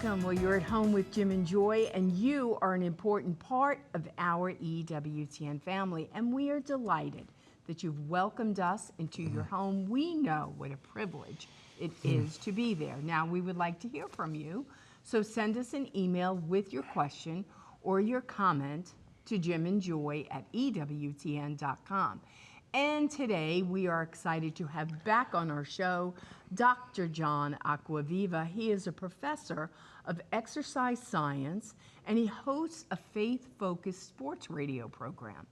welcome. Well, you're at home with Jim and Joy, and you are an important part of our EWTN family, and we are delighted that you've welcomed us into your home. We know what a privilege it is to be there. Now, we would like to hear from you, so send us an email with your question or your comment to jimandjoy@ewtn.com. And today we are excited to have back on our show Dr. John Acquaviva. He is a professor of exercise science and he hosts a faith-focused sports radio program.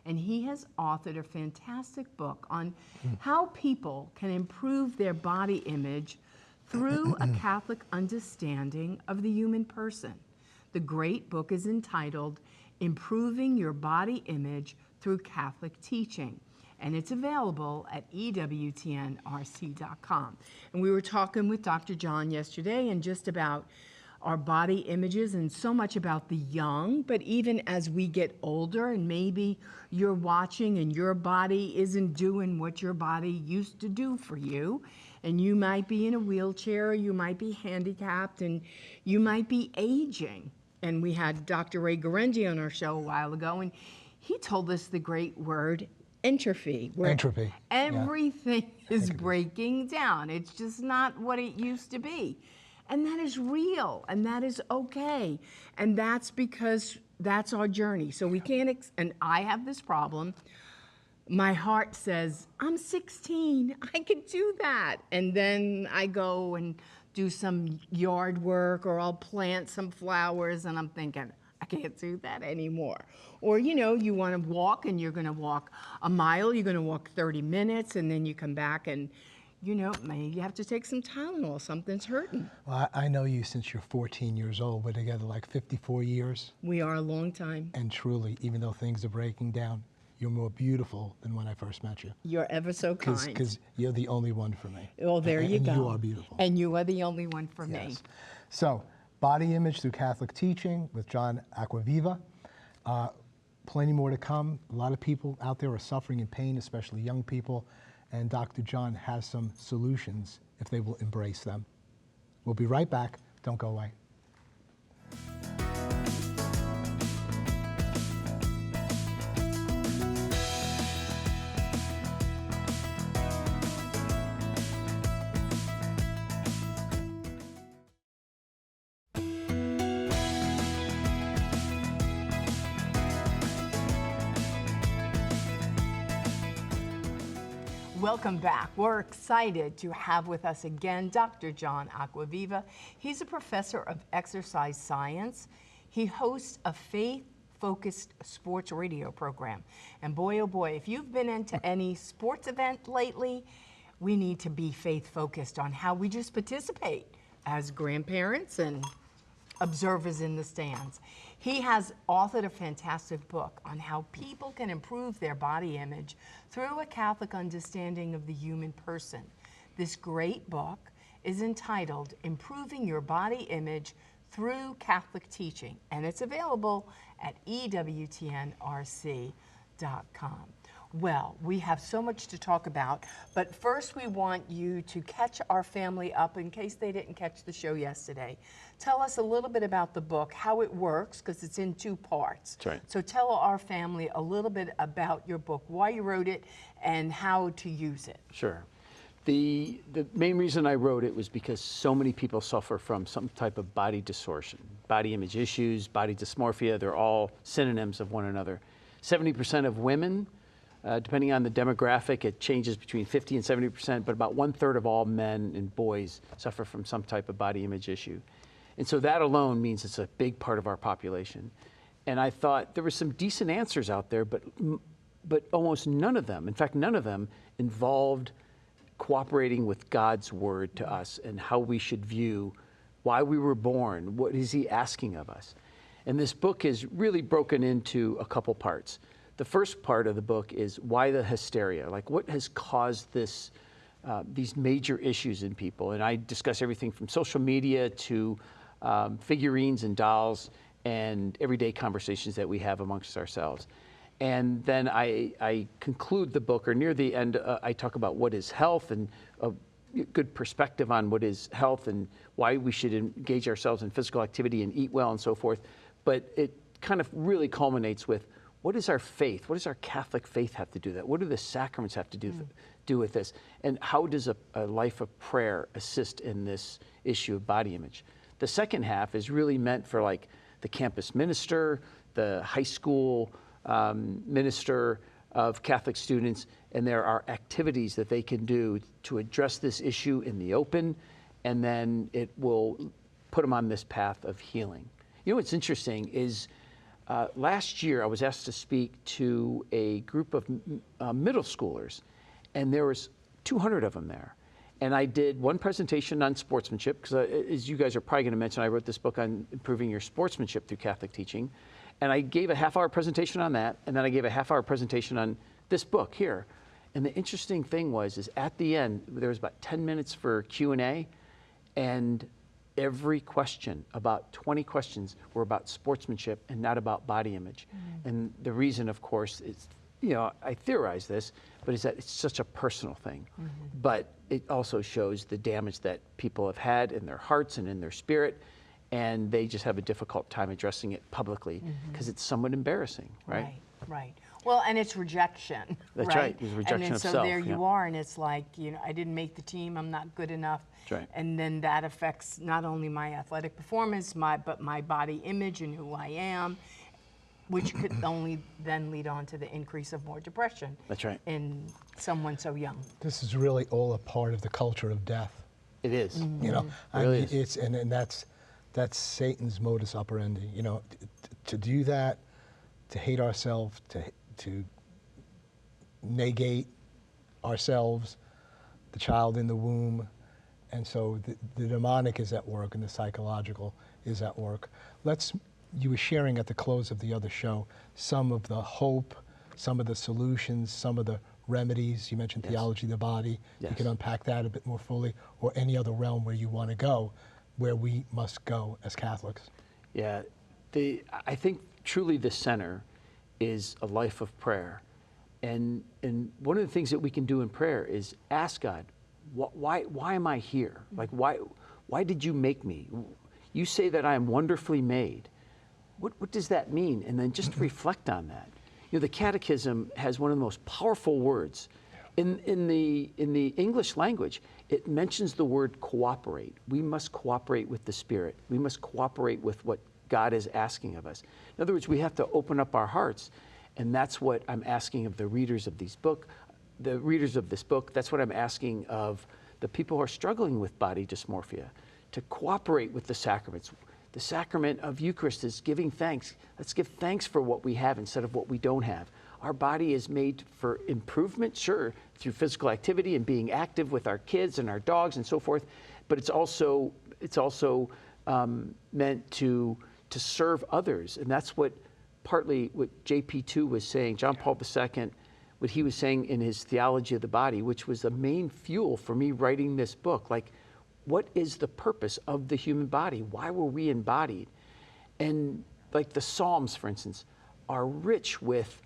And he has authored a fantastic book on how people can improve their body image through a Catholic understanding of the human person. The great book is entitled Improving Your Body Image Through Catholic Teaching. And it's available at ewtnrc.com. And we were talking with Dr. John yesterday and just about our body images and so much about the young, but even as we get older and maybe you're watching and your body isn't doing what your body used to do for you, and you might be in a wheelchair, or you might be handicapped, and you might be aging. And we had Dr. Ray Guarendi on our show a while ago, and he told us the great word entropy. Entropy. Everything is breaking down. It's just not what it used to be. And that is real, and that is okay. And that's because that's our journey. So we can't, and I have this problem. My heart says, I'm 16, I can do that. And then I go and do some yard work, or I'll plant some flowers, and I'm thinking, I can't do that anymore. Or, you know, you want to walk and you're going to walk a mile, you're going to walk 30 minutes, and then you come back and, you know, maybe you have to take some Tylenol, something's hurting. Well, I know you since you're 14 years old. We're together like 54 years. We are a long time. And truly, even though things are breaking down, you're more beautiful than when I first met you. You're ever so kind. Because you're the only one for me. Well, there you go. And you are beautiful. And you are the only one for me. So, Body Image Through Catholic Teaching with John Acquaviva. Plenty more to come. A lot of people out there are suffering in pain, especially young people, and Dr. John has some solutions if they will embrace them. We'll be right back. Don't go away. Welcome back. We're excited to have with us again Dr. John Acquaviva. He's a professor of exercise science. He hosts a faith-focused sports radio program. And boy, oh boy, if you've been into any sports event lately, we need to be faith-focused on how we just participate as grandparents and observers in the stands. He has authored a fantastic book on how people can improve their body image through a Catholic understanding of the human person. This great book is entitled Improving Your Body Image Through Catholic Teaching, and it's available at ewtnrc.com. Well, we have so much to talk about, but first we want you to catch our family up in case they didn't catch the show yesterday. Tell us a little bit about the book, how it works, because it's in 2 parts. That's right. So tell our family a little bit about your book, why you wrote it, and how to use it. Sure. The main reason I wrote it was because so many people suffer from some type of body distortion, body image issues, body dysmorphia. They're all synonyms of one another. 70% of women, depending on the demographic, it changes between 50 and 70%, but about 1/3 of all men and boys suffer from some type of body image issue. And so that alone means it's a big part of our population. And I thought there were some decent answers out there, but almost none of them, in fact, none of them involved cooperating with God's word to us and how we should view why we were born, what is he asking of us. And this book is really broken into a couple parts. The first part of the book is why the hysteria, like what has caused this, these major issues in people. And I discuss everything from social media to figurines and dolls and everyday conversations that we have amongst ourselves. And then I conclude the book, or near the end, I talk about what is health and good perspective on what is health and why we should engage ourselves in physical activity and eat well and so forth. But it kind of really culminates with, what is our faith? What does our Catholic faith have to do with that? What do the sacraments have to do with this? And how does a life of prayer assist in this issue of body image? The second half is really meant for like the campus minister, the high school minister of Catholic students, and there are activities that they can do to address this issue in the open, and then it will put them on this path of healing. You know what's interesting is last year I was asked to speak to a group of middle schoolers, and there was 200 of them there. And I did one presentation on sportsmanship, because as you guys are probably going to mention, I wrote this book on improving your sportsmanship through Catholic teaching. And I gave a half-hour presentation on that, and then I gave a half-hour presentation on this book here. And the interesting thing is at the end, there was about 10 minutes for Q&A, and every question, about 20 questions, were about sportsmanship and not about body image. And the reason, of course, is, I theorize this, but is that it's such a personal thing. But it also shows the damage that people have had in their hearts and in their spirit, and they just have a difficult time addressing it publicly because it's somewhat embarrassing, right? Right. Well, and it's rejection. That's right. It's rejection and then, of so self. there you are, and it's like, I didn't make the team. I'm not good enough. That's right. And then that affects not only my athletic performance, but my body image and who I am, which could only then lead on to the increase of more depression. That's right. In someone so young. This is really all a part of the culture of death. It is. It really is. It's and that's Satan's modus operandi. To do that, to hate ourselves, to negate ourselves, the child in the womb, and so the demonic is at work and the psychological is at work. You were sharing at the close of the other show some of the hope, some of the solutions, some of the remedies. You mentioned theology of the body. Yes. You can unpack that a bit more fully, or any other realm where you want to go, where we must go as Catholics. Yeah, I think truly the center is a life of prayer. And one of the things that we can do in prayer is ask God, why am I here? Like, why did you make me? You say that I am wonderfully made. What does that mean? And then just reflect on that. The Catechism has one of the most powerful words. In the English language, it mentions the word cooperate. We must cooperate with the Spirit. We must cooperate with what God is asking of us. In other words, we have to open up our hearts, and that's what I'm asking of the readers of this book. That's what I'm asking of the people who are struggling with body dysmorphia, to cooperate with the sacraments. The sacrament of Eucharist is giving thanks. Let's give thanks for what we have instead of what we don't have. Our body is made for improvement, sure, through physical activity and being active with our kids and our dogs and so forth, but it's also meant to serve others. And that's partly what JP.2 was saying, John Paul II, what he was saying in his theology of the body, which was the main fuel for me writing this book. Like, what is the purpose of the human body? Why were we embodied? And like the Psalms, for instance, are rich with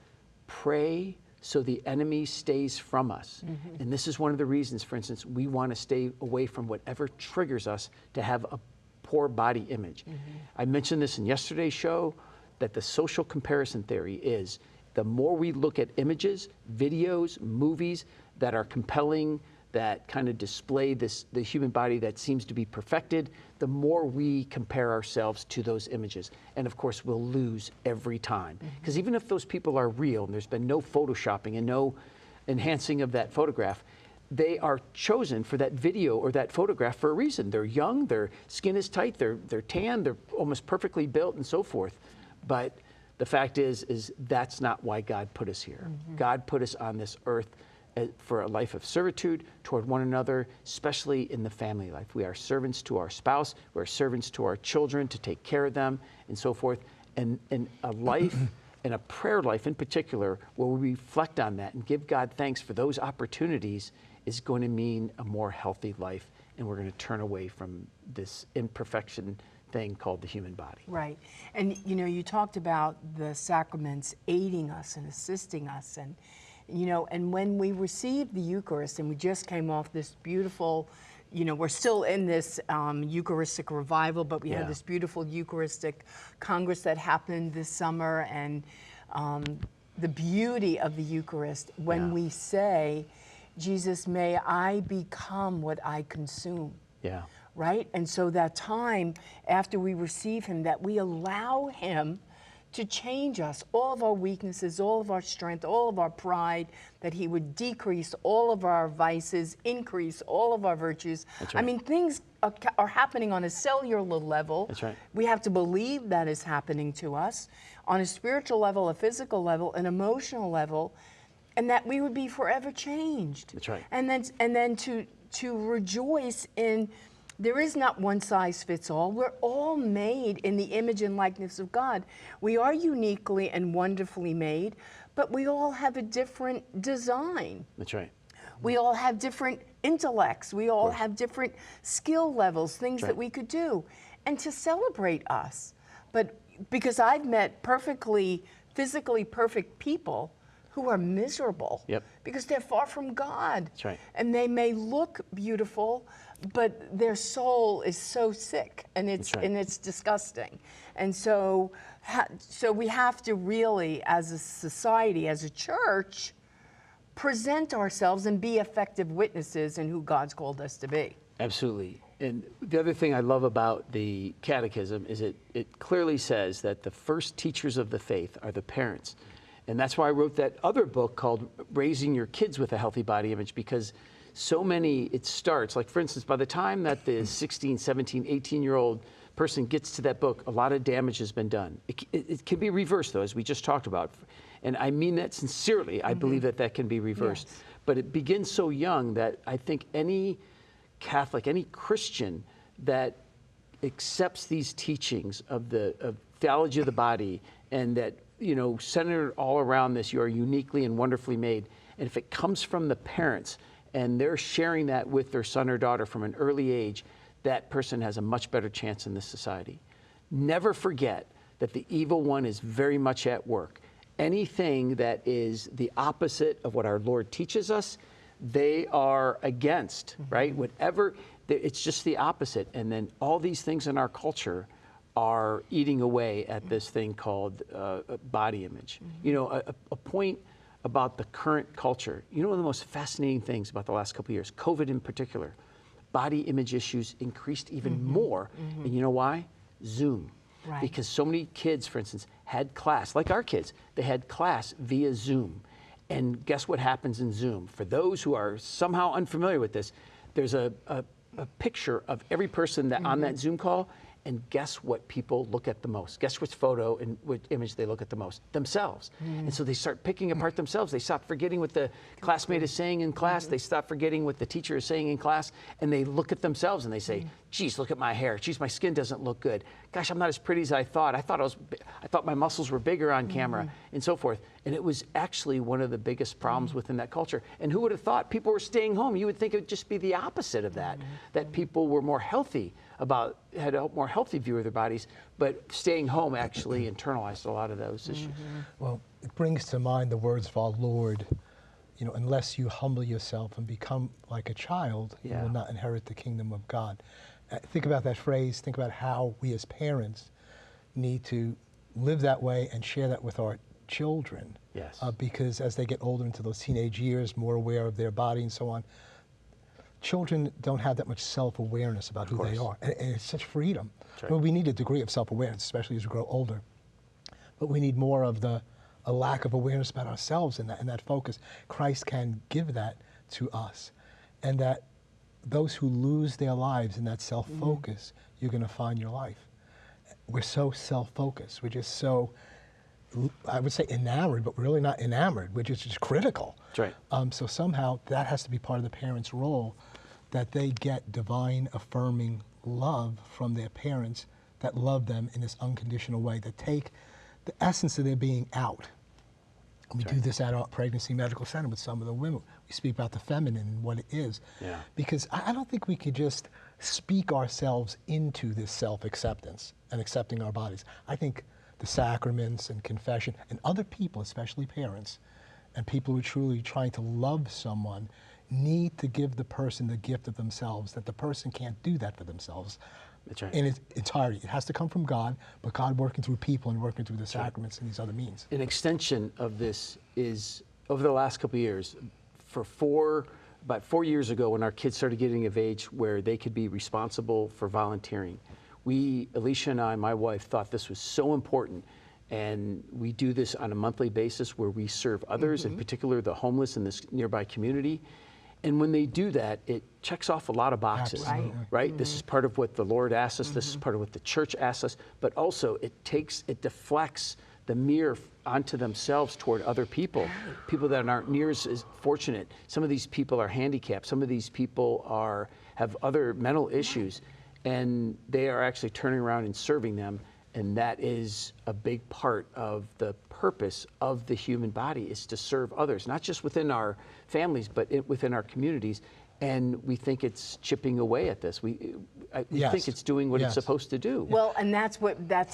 pray so the enemy stays from us. And this is one of the reasons, for instance, we want to stay away from whatever triggers us to have a poor body image. I mentioned this in yesterday's show, that the social comparison theory is the more we look at images, videos, movies that are compelling, that kind of display the human body that seems to be perfected, the more we compare ourselves to those images. And of course, we'll lose every time. Because even if those people are real and there's been no photoshopping and no enhancing of that photograph, they are chosen for that video or that photograph for a reason. They're young, their skin is tight, they're tan, they're almost perfectly built and so forth. But the fact is that's not why God put us here. God put us on this earth for a life of servitude toward one another, especially in the family life. We are servants to our spouse, we are servants to our children to take care of them and so forth. And a life, and a prayer life in particular, where we reflect on that and give God thanks for those opportunities is going to mean a more healthy life, and we're going to turn away from this imperfection thing called the human body. Right. And you talked about the sacraments aiding us and assisting us, You know, and when we received the Eucharist, and we just came off this beautiful, you know, we're still in this Eucharistic revival, but we had this beautiful Eucharistic Congress that happened this summer, and the beauty of the Eucharist when we say, Jesus, may I become what I consume. Yeah. Right? And so that time after we receive him, that we allow him to change us, all of our weaknesses, all of our strength, all of our pride, that he would decrease all of our vices, increase all of our virtues. That's right. I mean, things are happening on a cellular level. That's right. We have to believe that is happening to us on a spiritual level, a physical level, an emotional level, and that we would be forever changed. That's right. And then to rejoice in, there is not one size fits all. We're all made in the image and likeness of God. We are uniquely and wonderfully made, but we all have a different design. That's right. We all have different intellects. We all have different skill levels, things that we could do. And to celebrate us. But because I've met perfectly, physically perfect people who are miserable because they're far from God. That's right. And they may look beautiful, but their soul is so sick, and it's disgusting. And so we have to really, as a society, as a church, present ourselves and be effective witnesses in who God's called us to be. Absolutely. And the other thing I love about the Catechism is it clearly says that the first teachers of the faith are the parents. And that's why I wrote that other book called Raising Your Kids with a Healthy Body Image, because so many, it starts, like for instance, by the time that the 16, 17, 18-year-old person gets to that book, a lot of damage has been done. It can be reversed, though, as we just talked about. And I mean that sincerely. I believe that can be reversed. Yes. But it begins so young that I think any Catholic, any Christian that accepts these teachings of theology of the body, and that, you know, centered all around this, you are uniquely and wonderfully made. And if it comes from the parents and they're sharing that with their son or daughter from an early age, that person has a much better chance in this society. Never forget that the evil one is very much at work. Anything that is the opposite of what our Lord teaches us, they are against, right? Whatever, it's just the opposite. And then all these things in our culture are eating away at this thing called body image. You know, a point about the current culture, you know, one of the most fascinating things about the last couple of years, COVID in particular, body image issues increased even more. And you know why? Zoom. Right. Because so many kids, for instance, had class, like our kids, they had class via Zoom. And guess what happens in Zoom? For those who are somehow unfamiliar with this, there's a picture of every person that on that Zoom call, and guess what people look at the most? Guess which photo and which image they look at the most? Themselves. And so they start picking apart themselves. They stop forgetting what the classmate is saying in class. They stop forgetting what the teacher is saying in class, and they look at themselves and they say, geez, look at my hair. Geez, my skin doesn't look good. Gosh, I'm not as pretty as I thought. I thought my muscles were bigger on camera, and so forth. And it was actually one of the biggest problems within that culture. And who would have thought people were staying home? You would think it would just be the opposite of that, that people were more healthy had a more healthy view of their bodies, but staying home actually internalized a lot of those issues. Well, it brings to mind the words of our Lord, you know, unless you humble yourself and become like a child, you will not inherit the kingdom of God. Think about that phrase. Think about how we as parents need to live that way and share that with our children. Yes. Because as they get older into those teenage years, more aware of their body and so on, children don't have that much self-awareness about who they are. And it's such freedom. Right. Well, we need a degree of self-awareness, especially as we grow older. But we need more of a lack of awareness about ourselves and that focus. Christ can give that to us. And that those who lose their lives in that self-focus, you're going to find your life. We're so self-focused. We're just so, I would say enamored, but we're really not enamored. We're just critical. That's right. So somehow that has to be part of the parents' role, that they get divine affirming love from their parents that love them in this unconditional way, that take the essence of their being out. And we do this at our pregnancy medical center with some of the women. We speak about the feminine and what it is. Yeah. Because I don't think we could just speak ourselves into this self-acceptance and accepting our bodies. I think the sacraments and confession and other people, especially parents, and people who are truly trying to love someone need to give the person the gift of themselves, that the person can't do that for themselves. That's right. In its entirety. It has to come from God, but God working through people and working through the sacraments and these other means. An extension of this is, over the last couple of years, about 4 years ago, when our kids started getting of age where they could be responsible for volunteering, Alicia and I, my wife, thought this was so important. And we do this on a monthly basis where we serve others, in particular the homeless in this nearby community. And when they do that, it checks off a lot of boxes, Absolutely. right? This is part of what the Lord asks us. This is part of what the church asks us. But also, it deflects the mirror onto themselves toward other people, people that aren't near as fortunate. Some of these people are handicapped. Some of these people have other mental issues, and they are actually turning around and serving them. And that is a big part of the purpose of the human body, is to serve others, not just within our families, but within our communities. And we think it's chipping away at this. We think it's doing what it's supposed to do. Well, and that's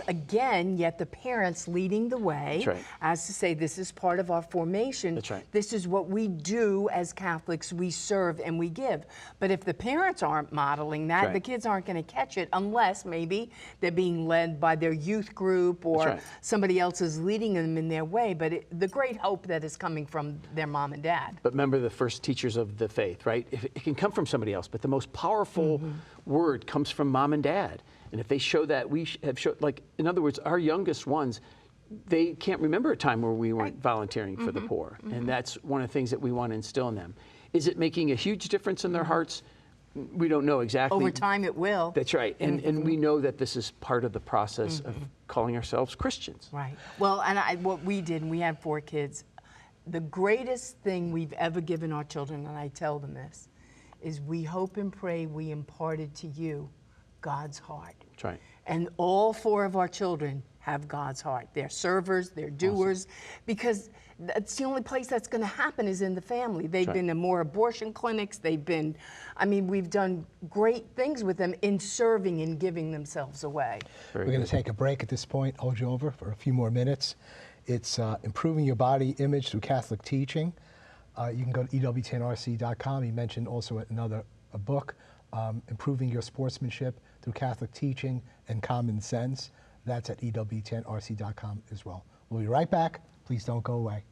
again, yet the parents leading the way, That's right. as to say, this is part of our formation. That's right. This is what we do as Catholics, we serve and we give. But if the parents aren't modeling that, Right. the kids aren't going to catch it unless maybe they're being led by their youth group or right. somebody else is leading them in their way. But the great hope that is coming from their mom and dad. But remember the first teachers of the faith, right? It can come from somebody else, but the most powerful word comes from mom and dad. And if they show that, we have showed, like, in other words, our youngest ones, they can't remember a time where we weren't volunteering for the poor. And that's one of the things that we want to instill in them. Is it making a huge difference in their hearts? We don't know exactly. Over time it will. That's right. And we know that this is part of the process of calling ourselves Christians. Right. Well, and what we did, and we had 4 kids, the greatest thing we've ever given our children, and I tell them this, is we hope and pray we imparted to you God's heart. That's right. And all 4 of our children have God's heart. They're servers, they're doers, because that's the only place that's going to happen is in the family. They've right. been in more abortion clinics. They've been, we've done great things with them in serving and giving themselves away. Very We're going good. to take a break at this point, hold you over for a few more minutes. It's improving your body image through Catholic teaching. You can go to EW10RC.com. You mentioned also a book, Improving Your Sportsmanship Through Catholic Teaching and Common Sense. That's at EW10RC.com as well. We'll be right back. Please don't go away.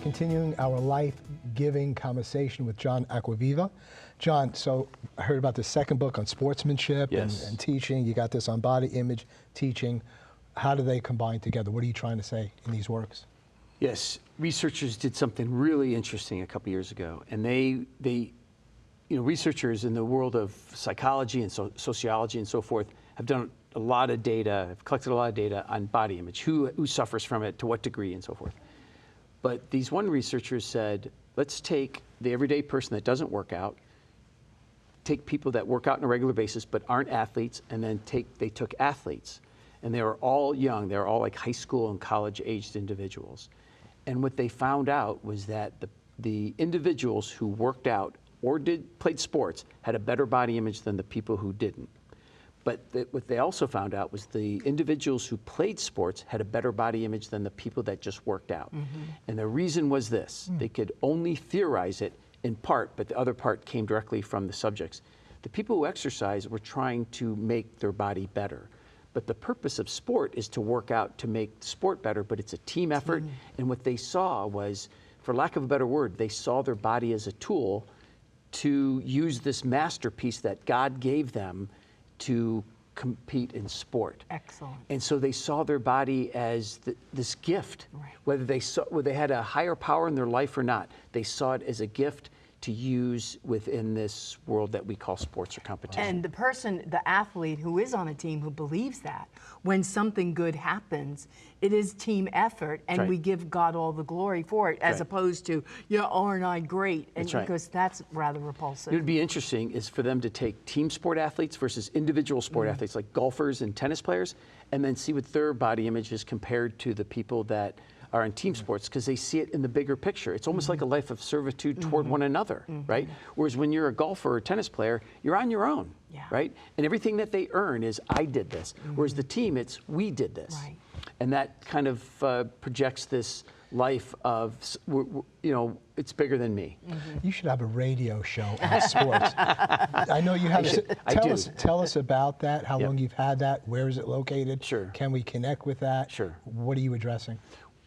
Continuing our life-giving conversation with John Acquaviva. John, so I heard about the second book on sportsmanship and teaching. You got this on body image, teaching. How do they combine together? What are you trying to say in these works? Yes, researchers did something really interesting a couple years ago, and they researchers in the world of psychology and sociology and so forth have done a lot of data, have collected a lot of data on body image, who suffers from it, to what degree, and so forth. But these one researchers said, let's take the everyday person that doesn't work out, take people that work out on a regular basis but aren't athletes, and then they took athletes. And they were all young. They were all like high school and college-aged individuals. And what they found out was that the individuals who worked out or played sports had a better body image than the people who didn't. But what they also found out was the individuals who played sports had a better body image than the people that just worked out. And the reason was this. They could only theorize it in part, but the other part came directly from the subjects. The people who exercise were trying to make their body better. But the purpose of sport is to work out to make sport better, but it's a team effort. And what they saw was, for lack of a better word, they saw their body as a tool to use this masterpiece that God gave them to compete in sport. Excellent. And so they saw their body as this gift, whether they had a higher power in their life or not. They saw it as a gift to use within this world that we call sports or competition. And the athlete who is on a team who believes that when something good happens, it is team effort, and right. we give God all the glory for it, as Right. opposed to, yeah, aren't I great? And That's right. because that's rather repulsive. It would be interesting is for them to take team sport athletes versus individual sport athletes like golfers and tennis players, and then see what their body image is compared to the people that are in team sports, because they see it in the bigger picture. It's almost like a life of servitude toward one another, right? Whereas when you're a golfer or tennis player, you're on your own, Yeah. right? And everything that they earn is, I did this. Whereas the team, it's, we did this. Right. And that kind of projects this life of, it's bigger than me. You should have a radio show on sports. I know you have. I do. Tell us about that. How Yep. long you've had that? Where is it located? Sure. Can we connect with that? Sure. What are you addressing?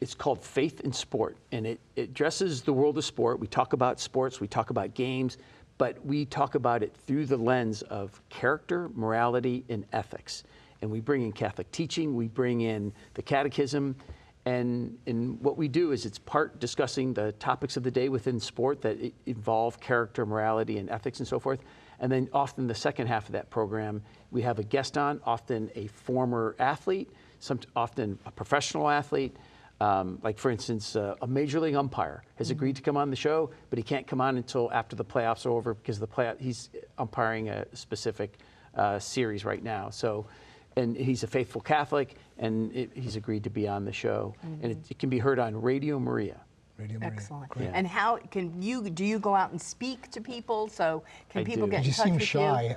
It's called Faith in Sport, and it addresses the world of sport. We talk about sports, we talk about games, but we talk about it through the lens of character, morality, and ethics. And we bring in Catholic teaching, we bring in the catechism, and what we do is it's part discussing the topics of the day within sport that involve character, morality, and ethics and so forth. And then often the second half of that program, we have a guest on, often a former athlete, often a professional athlete. Like for instance, a major league umpire has agreed to come on the show, but he can't come on until after the playoffs are over because he's umpiring a specific series right now. So, and he's a faithful Catholic, and he's agreed to be on the show, and it can be heard on Radio Maria. Radio Maria. Excellent. Great. And how do you go out and speak to people? So can I people do. get in You touch seem with shy.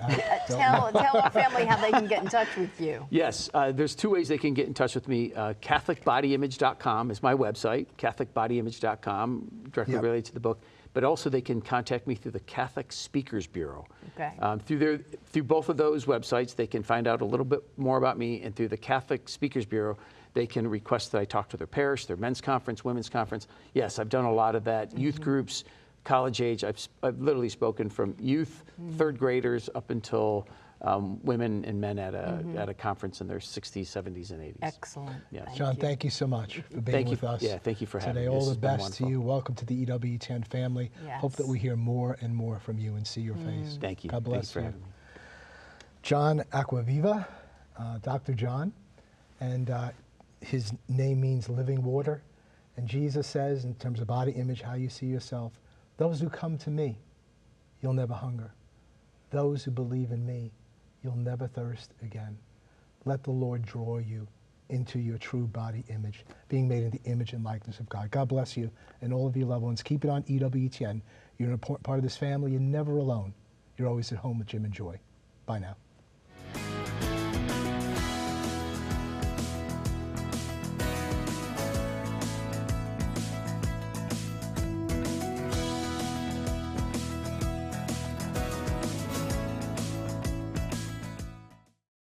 you? Tell our family how they can get in touch with you. Yes, there's two ways they can get in touch with me. CatholicBodyImage.com is my website, CatholicBodyImage.com, directly Yep. related to the book. But also they can contact me through the Catholic Speakers Bureau. Okay. Through both of those websites, they can find out a little bit more about me, and through the Catholic Speakers Bureau, they can request that I talk to their parish, their men's conference, women's conference. Yes, I've done a lot of that. Youth groups, college age. I've literally spoken from youth, third graders, up until women and men at a conference in their 60s, 70s, and 80s. Excellent. Yes. John, thank you so much for being Thank you. with us. Yeah, thank you for having today. me. All This the has been best to wonderful. you. Welcome to the EWTN family. Yes. Hope that we hear more and more from you and see your face. Thank you. God bless Thanks for you. having me. John Acquaviva, Dr. John, and his name means living water. And Jesus says, in terms of body image, how you see yourself, those who come to me, you'll never hunger. Those who believe in me, you'll never thirst again. Let the Lord draw you into your true body image, being made in the image and likeness of God. God bless you and all of your loved ones. Keep it on EWTN. You're an important part of this family. You're never alone. You're always at home with Jim and Joy. Bye now.